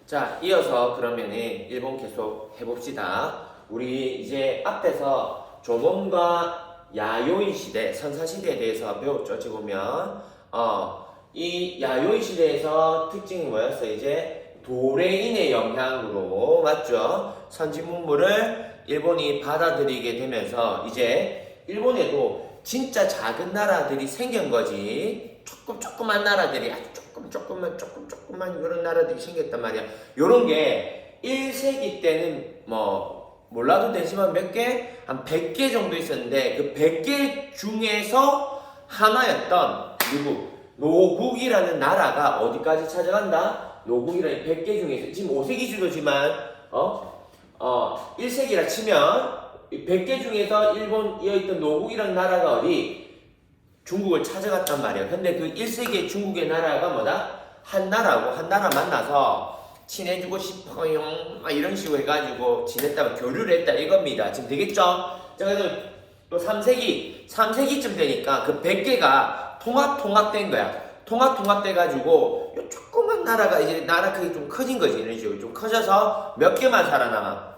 자, 이어서 그러면은 일본 계속 해봅시다. 우리 이제 앞에서 조mon과 야요이 시대, 선사 시대에 대해서 배웠죠. 어찌 보면 이 야요이 시대에서 특징이 뭐였어요? 이제 도레인의 영향으로 맞죠? 선진 문물을 일본이 받아들이게 되면서 이제 일본에도 진짜 작은 나라들이 생긴 거지. 조그만 나라들이 아주 조금만 그런 나라들이 생겼단 말이야. 요런 게 1세기 때는 뭐 몰라도 되지만 몇 개? 한 100개 정도 있었는데 그 100개 중에서 하나였던 누구? 노국이라는 나라가 어디까지 찾아간다? 노국이라는 100개 중에서 지금 5세기 주도지만 1세기라 치면 100개 중에서 일본에 있던 노국이라는 나라가 어디? 중국을 찾아갔단 말이에요. 근데 그 1세기의 중국의 나라가 뭐다? 한 나라 만나서 친해지고 싶어요. 이런 식으로 해가지고 지냈다가 교류를 했다 이겁니다. 지금 되겠죠? 자, 그래서 또 3세기쯤 되니까 그 100개가 통합된 거야. 통합돼가지고 요 조그만 나라가 이제 나라 크기 좀 커진 거지. 이런 식으로 좀 커져서 몇 개만 살아남아.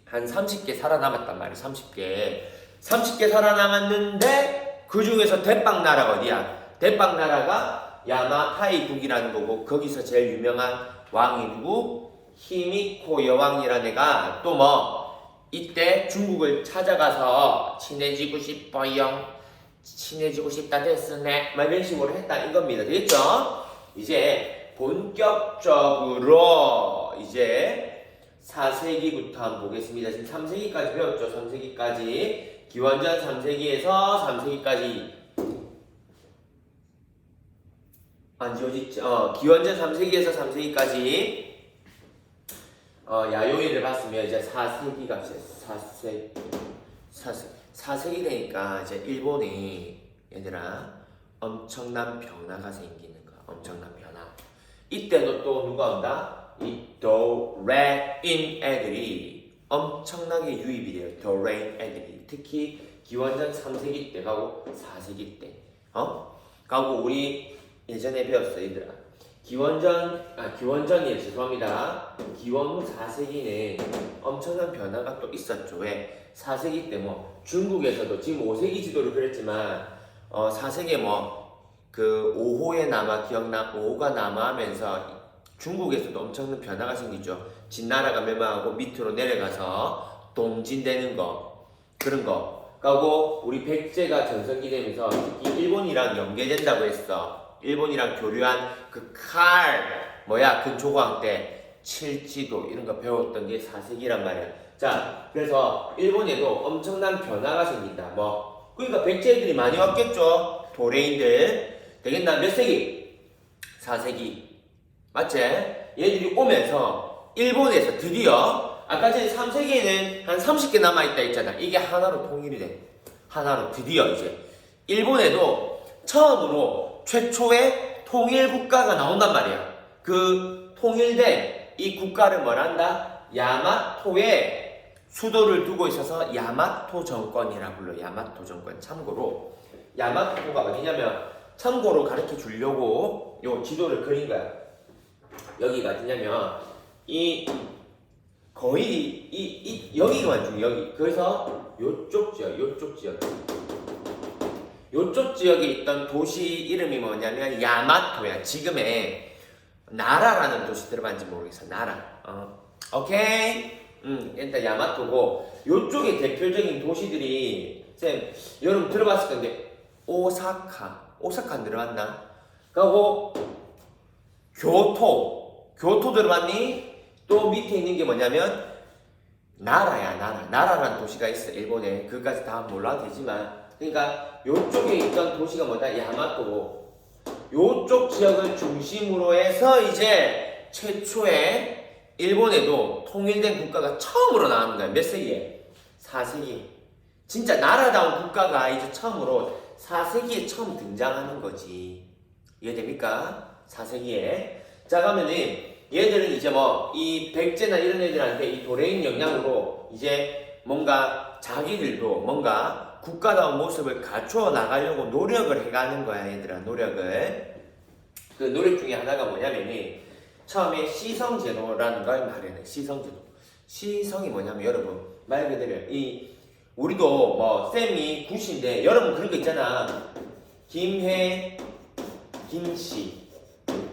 한 30개 살아남았단 말이야. 30개 살아남았는데 그 중에서 대빵나라가 어디야? 대빵나라가 야마타이국이라는 거고 거기서 제일 유명한 왕이 누구? 히미코 여왕이라는 애가 또 뭐 이때 중국을 찾아가서 친해지고 싶어요. 친해지고 싶다 됐으네. 막 이런 식으로 했다 이겁니다. 되겠죠? 이제 본격적으로 이제 4세기부터 한번 보겠습니다. 지금 3세기까지 배웠죠? 3세기까지. 기원전 3세기에서 3세기까지 안 지워졌죠? 기원전 3세기에서 3세기까지 야요이를 봤으면 이제 4세기 갑시다. 4세기 되니까 이제 일본이 얘들아 엄청난 변화가 생기는 거야. 엄청난 변화. 이때도 또 누가 온다? 이 도레인 애들이 엄청나게 유입이 돼요. 도레인 애들이. 특히 기원전 3세기 때 가고 4세기 때. 가고 우리 예전에 배웠어 얘들아. 기원전이에요. 죄송합니다. 기원 후 4세기는 엄청난 변화가 또 있었죠. 왜? 4세기 때 뭐 중국에서도 지금 5세기 지도를 그랬지만 4세기에 뭐 그 5호에 남아 5호가 남아하면서 중국에서도 엄청난 변화가 생기죠. 진나라가 멸망하고 밑으로 내려가서 동진되는 거 그런 거. 그리고 우리 백제가 전성기 되면서 특히 일본이랑 연계된다고 했어. 일본이랑 교류한 그 근조광 때 칠지도 이런 거 배웠던 게 4세기란 말이야. 자, 그래서 일본에도 엄청난 변화가 생긴다. 뭐 그러니까 백제들이 많이 왔겠죠. 도레인들. 되겠나? 몇 세기? 4세기. 맞지? 얘들이 오면서 일본에서 드디어 아까 전에 3세기에는 한 30개 남아있다 했잖아. 이게 하나로 통일이 돼. 하나로 드디어 이제 일본에도 처음으로 최초의 통일 국가가 나온단 말이야. 그 통일된 이 국가를 뭐란다? 야마토에 수도를 두고 있어서 야마토 정권이라 불러. 야마토 정권. 참고로 야마토가 어디냐면 참고로 가르쳐 주려고 요 지도를 그린 거야. 여기가 어디냐면 여기만 중 여기. 그래서 요쪽 지역에 있던 도시 이름이 뭐냐면 야마토야. 지금의 나라라는 도시 들어봤는지 모르겠어. 나라. 오케이. 일단 야마토고 요쪽에 대표적인 도시들이 쌤 여러분 들어봤을 건데 오사카 안 들어봤나? 그리고 교토 들어봤니? 또 밑에 있는 게 뭐냐면 나라야. 나라라는 도시가 있어. 일본에. 그것까지 다 몰라도 되지만 그러니까 요쪽에 있던 도시가 뭐다? 야마토고 요쪽 지역을 중심으로 해서 이제 최초의 일본에도 통일된 국가가 처음으로 나오는 거야. 몇 세기에? 4세기. 진짜 나라다운 국가가 이제 처음으로 4세기에 처음 등장하는 거지. 이해됩니까? 4세기에. 자, 그러면은 얘들은 이제 뭐 이 백제나 이런 애들한테 이 도레인 영향으로 이제 뭔가 자기들도 뭔가 국가다운 모습을 갖춰 나가려고 노력을 해가는 거야. 얘들아, 노력을. 그 노력 중에 하나가 뭐냐면은 처음에 시성제도라는 걸 마련해. 시성제도. 시성이 뭐냐면 여러분 말 그대로 우리도 뭐 쌤이 구시인데 여러분 그런 거 있잖아. 김해, 김씨.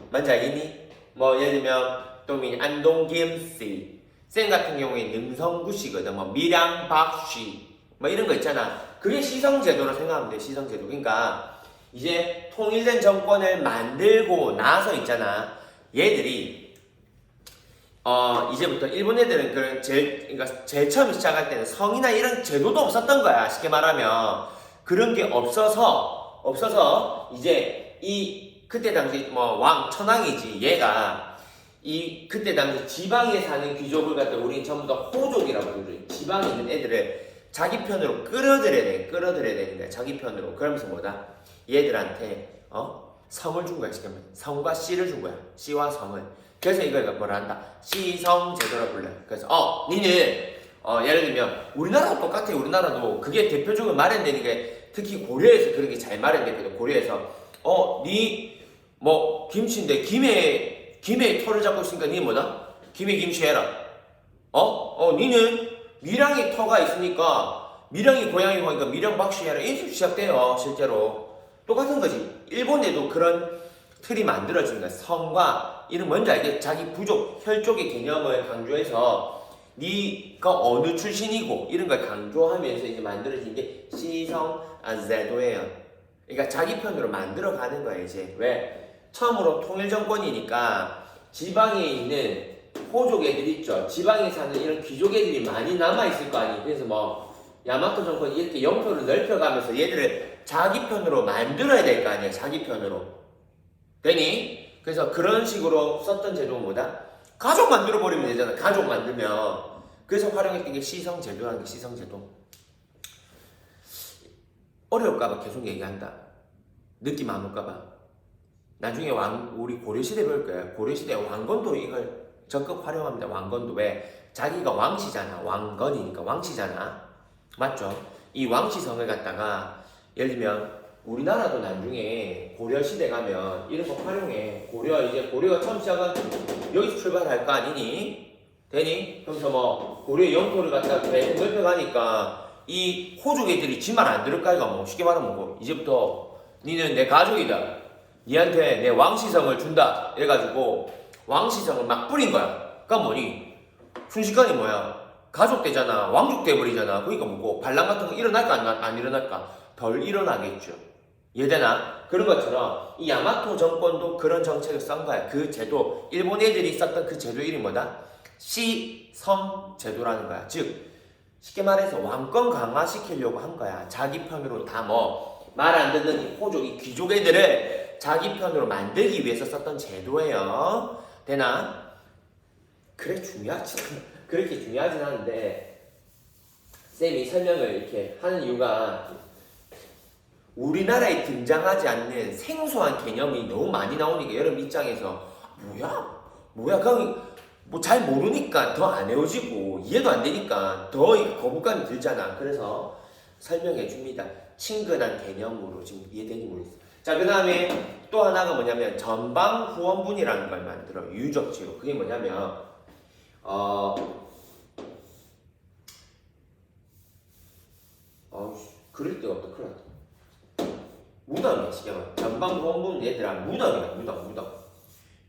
뭔지 알겠니? 뭐 예를 들면 또 안동 김씨. 쌤 같은 경우에 능성구시거든. 뭐 밀양 박씨. 뭐 이런 거 있잖아. 그게 시성제도로 생각하면 돼. 시성제도. 그러니까 이제 통일된 정권을 만들고 나서 있잖아. 얘들이 이제부터 일본 애들은 그러니까 제일 처음 시작할 때는 성이나 이런 제도도 없었던 거야. 쉽게 말하면 그런 게 없어서 이제 그때 당시 뭐 천황이지 얘가 그때 당시 지방에 사는 귀족을 갖다 우리는 전부 다 호족이라고 부르죠. 지방에 있는 애들을 자기 편으로 끌어들여야 되는데 자기 편으로. 그러면서 뭐다? 얘들한테 성을 준 거야. 성과 씨를 준 거야. 씨와 성을. 그래서 이걸 뭐라 한다? 시성제도라 불러요. 그래서 니는 예를 들면 우리나라도 똑같아. 우리나라도 그게 대표적으로 마련되는 게 특히 고려에서 그렇게 잘 마련됐거든. 고려에서 니 뭐 김치인데 김에 터를 잡고 있으니까 니 뭐다? 김에 김치 해라. 니는 밀양에 터가 있으니까 밀양이 고향이 보니까 밀양 박씨 해라. 이렇게 시작돼요. 실제로 똑같은 거지. 일본에도 그런 틀이 만들어지는 거야. 성과 이런 뭔지 알겠지? 자기 부족, 혈족의 개념을 강조해서 네가 어느 출신이고 이런 걸 강조하면서 이제 만들어진 게 시성제도예요. 그러니까 자기 편으로 만들어가는 거야. 이제 왜? 처음으로 통일정권이니까 지방에 있는 호족 애들 있죠. 지방에 사는 이런 귀족 애들이 많이 남아있을 거 아니에요. 그래서 뭐 야마토 정권이 이렇게 영토를 넓혀가면서 얘들을 자기 편으로 만들어야 될 거 아니야. 자기 편으로. 되니? 그래서 그런 식으로 썼던 제도가 뭐다? 가족 만들어버리면 되잖아. 가족 만들면. 그래서 활용했던 게 시성제도라는 게 시성제도. 어려울까봐 계속 얘기한다. 느낌 안 올까봐. 나중에 우리 고려시대 배울 거야. 고려시대 왕건도 이걸 적극 활용합니다. 왕건도. 왜? 자기가 왕씨잖아. 왕건이니까 왕씨잖아. 맞죠? 이 왕씨성을 갖다가 예를 들면 우리나라도 나중에 고려시대 가면 이런 거 활용해. 고려가 처음 시작은 여기서 출발할 거 아니니? 되니? 그러면서 뭐 고려 영토를 갖다가 계속 넓혀가니까 이 호족 애들이 지 말 안 들을 까이가 뭐 쉽게 말하면 뭐 이제부터 니는 내 가족이다. 니한테 내 왕시성을 준다. 이래가지고 왕시성을 막 뿌린 거야. 그니까 뭐니? 순식간에 뭐야? 가족 되잖아. 왕족 돼버리잖아. 그러니까 뭐고 반란 같은 거 일어날까 안 일어날까? 덜 일어나겠죠. 이해되나? 그런 것처럼 이 야마토 정권도 그런 정책을 쓴 거야. 그 제도, 일본 애들이 썼던 그 제도 이름이 뭐다? 시성제도라는 거야. 즉 쉽게 말해서 왕권 강화시키려고 한 거야. 자기 편으로 다 말 안 듣는 이 호족, 이 귀족 애들을 자기 편으로 만들기 위해서 썼던 제도예요. 되나? 그렇게 중요하진 않은데 쌤이 설명을 이렇게 하는 이유가 우리나라에 등장하지 않는 생소한 개념이 너무 많이 나오니까 여러분 입장에서 뭐야 그냥 뭐 잘 모르니까 더 안 외워지고 이해도 안 되니까 더 거부감이 들잖아. 그래서 설명해 줍니다. 친근한 개념으로. 지금 이해되는지 모르겠어요. 자, 그 다음에 또 하나가 뭐냐면 전방후원분이라는 걸 만들어. 유적지로. 그게 뭐냐면 그릴 데가 없다. 큰일 났다. 무덤이야. 시경은 전방후원분 얘들아 무덤이야.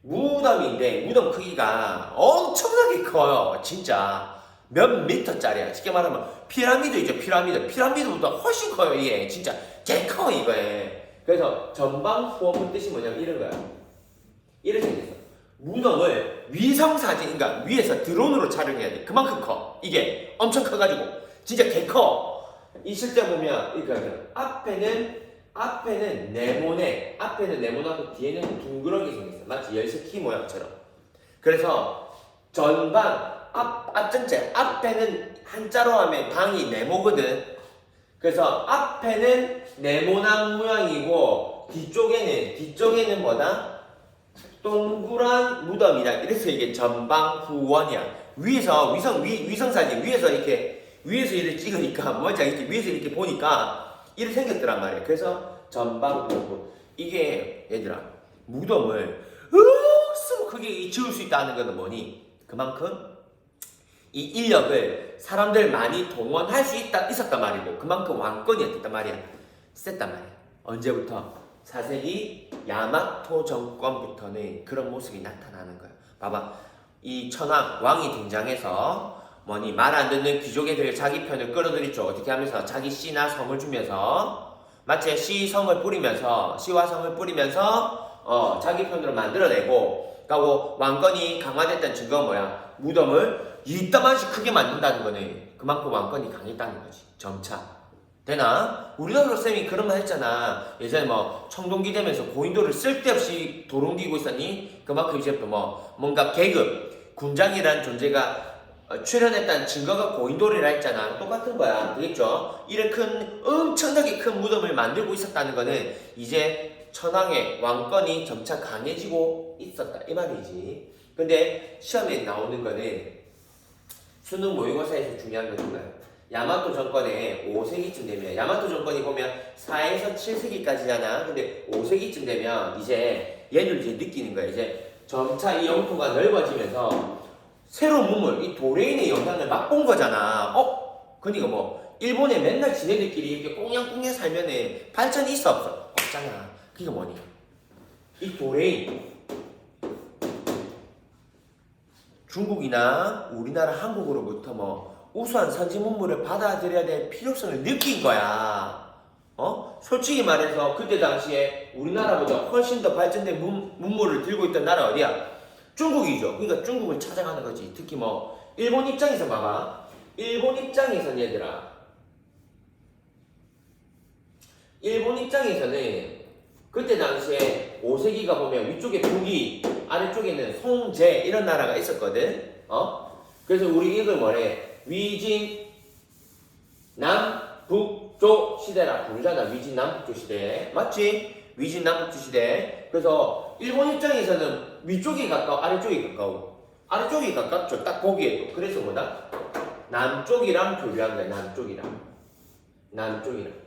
무덤인데 무덤 크기가 엄청나게 커요. 진짜 몇 미터짜리야. 쉽게 말하면 피라미드 있죠. 피라미드보다 훨씬 커요. 이게 진짜 개 커 이거에. 그래서 전방후원분 뜻이 뭐냐면 이런 거야. 이렇게 생겼어. 무덤을 위성사진, 그러니까 위에서 드론으로 촬영해야 돼. 그만큼 커. 이게 엄청 커가지고 진짜 개 커. 이 실제 보면 그러니까 앞에는 네모나고 뒤에는 둥그렇게 생겼어. 마치 열쇠키 모양처럼. 그래서 전방 앞전체 앞에는 한자로 하면 방이 네모거든. 그래서 앞에는 네모난 모양이고 뒤쪽에는 뭐다? 동그란 무덤이다. 이래서 이게 전방후원이야. 위에서 위성사진 위에서 이렇게 찍으니까 뭔지 알겠지? 위에서 이렇게 보니까 이렇게 생겼더란 말이야. 그래서 전방후원. 이게 얘들아 무덤을 크게 크게 지을 수 있다는 것은 뭐니? 그만큼 이 인력을 사람들 많이 동원할 수 있었단 말이고 그만큼 왕권이 어땠단 말이야? 셌단 말이야. 언제부터? 4세기 야마토 정권부터는 그런 모습이 나타나는 거야. 봐봐. 이 천황 왕이 등장해서 뭐니 말 안 듣는 귀족 애들 자기 편을 끌어들이죠. 어떻게 하면서 자기 씨나 성을 주면서 마치 시와 성을 뿌리면서 자기 편으로 만들어내고 그리고 왕권이 강화됐다는 증거가 뭐야? 무덤을 이따만씩 크게 만든다는 거네. 그만큼 왕권이 강했다는 거지. 점차. 되나? 우리나라 쌤이 그런 말 했잖아. 예전에 뭐 청동기 되면서 고인돌을 쓸데없이 도롱기고 있었니? 그만큼 이제 또 뭔가 계급, 군장이라는 존재가 출현했다는 증거가 고인돌이라 했잖아. 똑같은 거야. 되겠죠? 이런 엄청나게 큰 무덤을 만들고 있었다는 거는 이제 천황의 왕권이 점차 강해지고 있었다. 이 말이지. 근데 시험에 나오는 거는 수능 모의고사에서 중요한 건 뭐야? 야마토 정권의 5세기쯤 되면 야마토 정권이 보면 4에서 7세기까지잖아. 근데 5세기쯤 되면 이제 얘들 이제 느끼는 거야. 이제 점차 이 영토가 넓어지면서 새로운 문물, 이 도레인의 영향을 맛본 거잖아. 그러니까 뭐 일본에 맨날 지네들끼리 이렇게 꽁냥꽁냥 살면은 발전이 있어 없어? 없잖아. 그게 뭐니? 이 도레인 중국이나 우리나라 한국으로부터 우수한 선지 문물을 받아들여야 될 필요성을 느낀 거야. 솔직히 말해서 그때 당시에 우리나라보다 훨씬 더 발전된 문물을 들고 있던 나라 어디야? 중국이죠. 그러니까 중국을 찾아가는 거지. 특히 일본 입장에서 봐봐. 일본 입장에서는 얘들아. 일본 입장에서는 그때 당시에 5세기가 보면 위쪽에 북이 아래쪽에는 송제 이런 나라가 있었거든. 그래서 우리 이걸 뭐래? 위진 남북조 시대라 부르잖아. 위진 남북조 시대. 맞지? 위진 남북조 시대. 그래서 일본 입장에서는 위쪽이 가까워, 아래쪽이 가까워. 아래쪽이 가깝죠. 딱 보기에도. 그래서 뭐다? 남쪽이랑 교류한 거야. 남쪽이랑.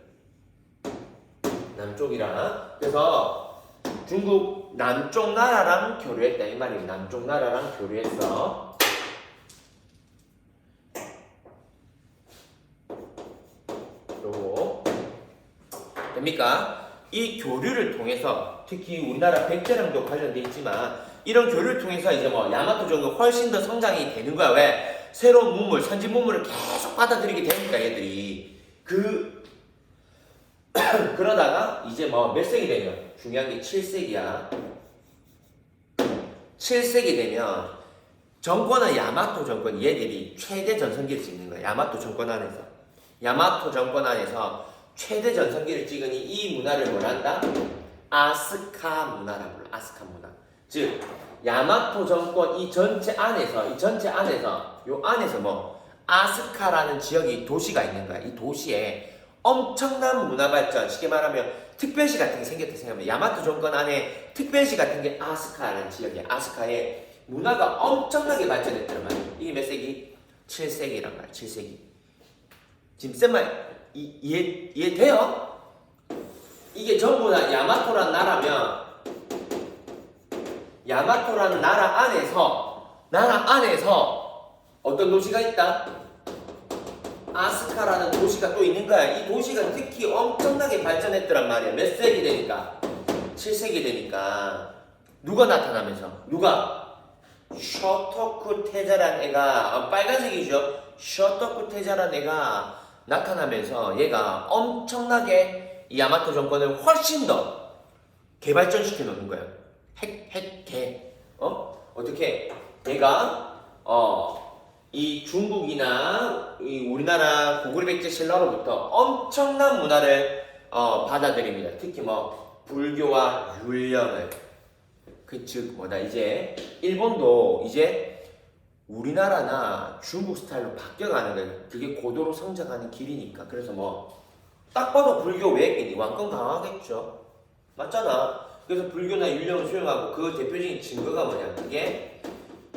그래서 중국 남쪽 나라랑 교류했다 이 말이에요. 남쪽 나라랑 교류했어. 요거 됩니까? 이 교류를 통해서 특히 우리나라 백제랑도 관련돼 있지만 이런 교류를 통해서 이제 야마토 정도 훨씬 더 성장이 되는 거야. 왜? 새로운 문물, 선진 문물을 계속 받아들이게 되니까 얘들이 그러다가 이제 몇 세기 되면 중요한 게 7세기야. 7세기 되면 정권은 야마토 정권 얘들이 최대 전성기를 찍는 거야. 야마토 정권 안에서 최대 전성기를 찍으니 이 문화를 뭐라 한다? 아스카 문화라고 불러. 아스카 문화. 즉 야마토 정권 이 전체 안에서 요 안에서 아스카라는 지역이 도시가 있는 거야. 이 도시에 엄청난 문화 발전, 쉽게 말하면 특별시 같은 게 생겼다 생각하면 야마토 정권 안에 특별시 같은 게 아스카라는 지역이야. 아스카에 문화가 엄청나게 발전했단 말이야. 이게 몇 세기? 7세기란 말이야. 7세기. 지금 쌤말 이해돼요? 이게 전부 다 야마토라는 나라 안에서 어떤 도시가 있다? 아스카라는 도시가 또 있는 거야. 이 도시가 특히 엄청나게 발전했더란 말이야. 몇 세기 되니까? 7세기 되니까. 누가 나타나면서? 쇼토쿠 테자란 애가 빨간색이죠. 쇼토쿠 테자란 애가 나타나면서 얘가 엄청나게 이 야마토 정권을 훨씬 더 개발전시켜 놓는 거야. 어떻게? 얘가 이 중국이나 이 우리나라 고구려 백제 신라로부터 엄청난 문화를 받아들입니다. 특히 불교와 율령을 즉 이제 일본도 이제 우리나라나 중국 스타일로 바뀌어가는 거예요. 그게 고도로 성장하는 길이니까. 그래서 딱 봐도 불교 외국인이 왕권 강하겠죠. 맞잖아. 그래서 불교나 율령을 수용하고 그 대표적인 증거가 뭐냐? 그게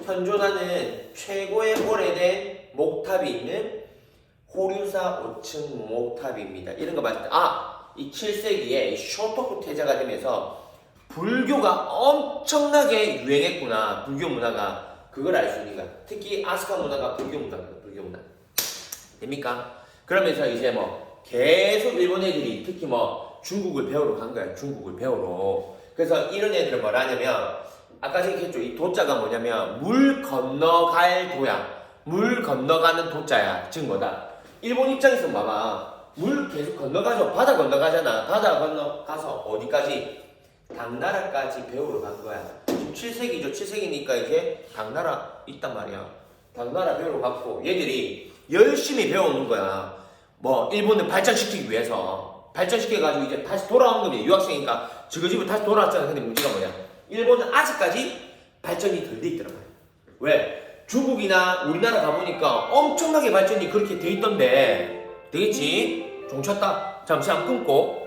현존하는 최고의 오래된 목탑이 있는 호류사 5층 목탑입니다. 이런 거 봤을 때 이 7세기에 쇼토쿠 태자가 되면서 불교가 엄청나게 유행했구나. 불교 문화가. 그걸 알 수 있는 거야. 특히 아스카 문화가 불교 문화거든. 불교 문화. 됩니까? 그러면서 이제 뭐 계속 일본 애들이 특히 뭐 중국을 배우러 간 거야. 중국을 배우러. 그래서 이런 애들은 뭐라 하냐면 아까 얘기했죠. 이 도자가 뭐냐면 물 건너갈 도야. 물 건너가는 도자야. 즉 뭐다? 일본 입장에서 봐봐. 물 계속 건너가죠. 바다 건너가잖아. 바다 건너가서 어디까지? 당나라까지 배우러 간 거야. 지금 7세기죠. 7세기니까 이제 당나라 있단 말이야. 당나라 배우러 갔고 얘들이 열심히 배우는 거야. 뭐 일본을 발전시키기 위해서 발전시켜가지고 이제 다시 돌아온 거지. 유학생이니까 지그집을 다시 돌아왔잖아. 근데 문제가 뭐냐? 일본은 아직까지 발전이 덜 돼 있더란 말이야. 왜? 중국이나 우리나라 가보니까 엄청나게 발전이 그렇게 돼 있던데 되겠지? 종쳤다. 잠시 한번 끊고